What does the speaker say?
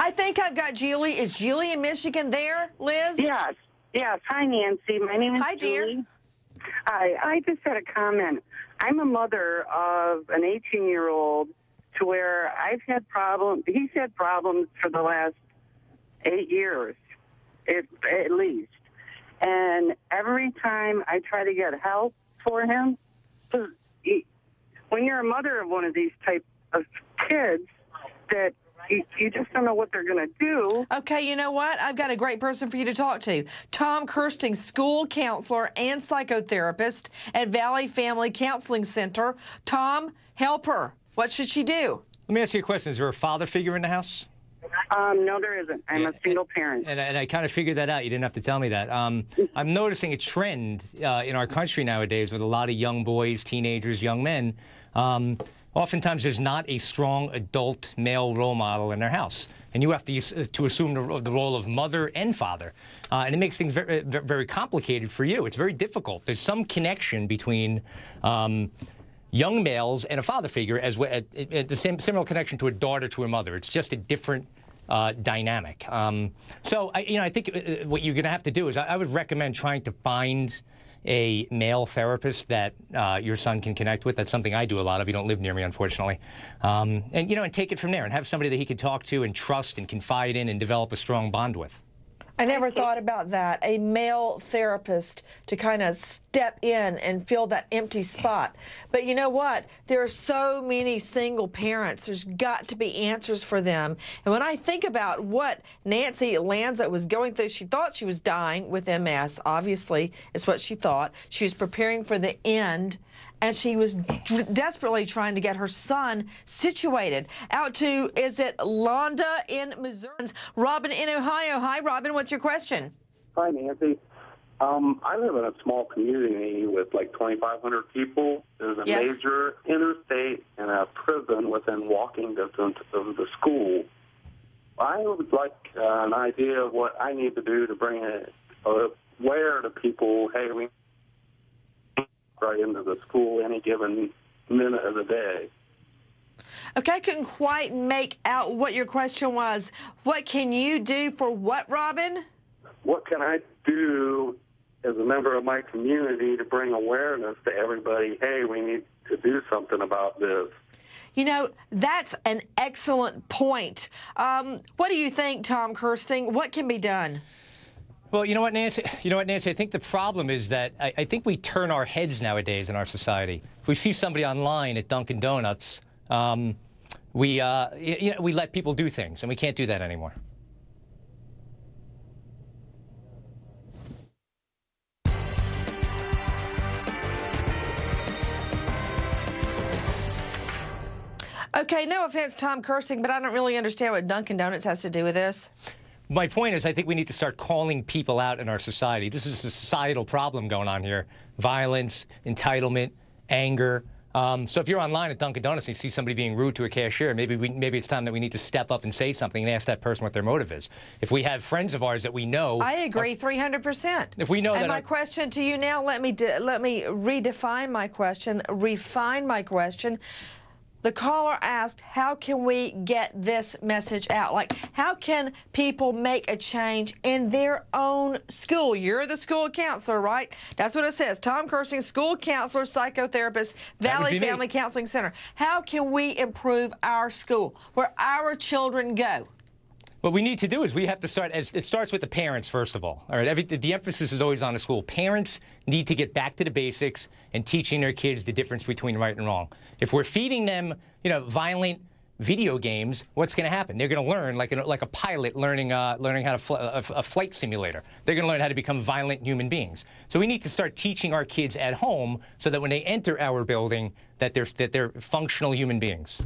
I think I've got Julie. Is Julie in Michigan there, Liz? Yes. Yes. Hi, Nancy. My name is Hi, dear. Julie. Hi. I just had a comment. I'm a mother of an 18-year-old to where I've had problems. He's had problems for the last 8 years, at least. And every time I try to get help for him, 'cause when you're a mother of one of these type of kids, that you just don't know what they're going to do. Okay, you know what? I've got a great person for you to talk to. Tom Kersting, school counselor and psychotherapist at Valley Family Counseling Center. Tom, help her. What should she do? Let me ask you a question. Is there a father figure in the house? No, there isn't. I'm a single parent. And I kind of figured that out. You didn't have to tell me that. I'm noticing a trend in our country nowadays with a lot of young boys, teenagers, young men. Oftentimes, there's not a strong adult male role model in their house. And you have to assume the role of mother and father. And it makes things very, very complicated for you. It's very difficult. There's some connection between young males and a father figure, as well, the similar connection to a daughter to a mother. It's just a different dynamic. So, I think what you're going to have to do is I would recommend trying to find a male therapist that your son can connect with. That's something I do a lot of. You don't live near me, unfortunately. And take it from there and have somebody that he could talk to and trust and confide in and develop a strong bond with. I never thought about that, a male therapist to kind of step in and fill that empty spot. But you know what? There are so many single parents. There's got to be answers for them. And when I think about what Nancy Lanza was going through, she thought she was dying with MS, obviously, is what she thought. She was preparing for the end. And she was desperately trying to get her son situated. Out to, is it Londa in Missouri? Robin in Ohio. Hi, Robin. What's your question? Hi, Nancy. I live in a small community with like 2,500 people. There's a major interstate and a prison within walking distance of the school. I would like an idea of what I need to do to bring it aware to people, hey, we right into the school any given minute of the day. Okay, I couldn't quite make out what your question was. What can you do for what, Robin? What can I do as a member of my community to bring awareness to everybody, hey, we need to do something about this? You know, that's an excellent point. What do you think, Tom Kersting? What can be done? Well, you know what, Nancy? I think the problem is that I think we turn our heads nowadays in our society. If we see somebody online at Dunkin' Donuts, we let people do things, and we can't do that anymore. Okay, no offense, Tom Kersting, but I don't really understand what Dunkin' Donuts has to do with this. My point is, I think we need to start calling people out in our society. This is a societal problem going on here. Violence, entitlement, anger. So if you're online at Dunkin' Donuts and you see somebody being rude to a cashier, maybe it's time that we need to step up and say something and ask that person what their motive is. If we have friends of ours that we know... I agree 300%. If we know that... And my question to you now, let me redefine my question, refine my question. The caller asked, how can we get this message out? Like, how can people make a change in their own school? You're the school counselor, right? That's what it says. Tom Kersting, school counselor, psychotherapist, Valley Family Counseling Center. How can we improve our school, where our children go? What we need to do is we have to start, it starts with the parents, first of all. All right, the emphasis is always on the school. Parents need to get back to the basics and teaching their kids the difference between right and wrong. If we're feeding them, violent video games, what's going to happen? They're going to learn like a pilot learning how to a flight simulator. They're going to learn how to become violent human beings. So we need to start teaching our kids at home so that when they enter our building, that they're functional human beings.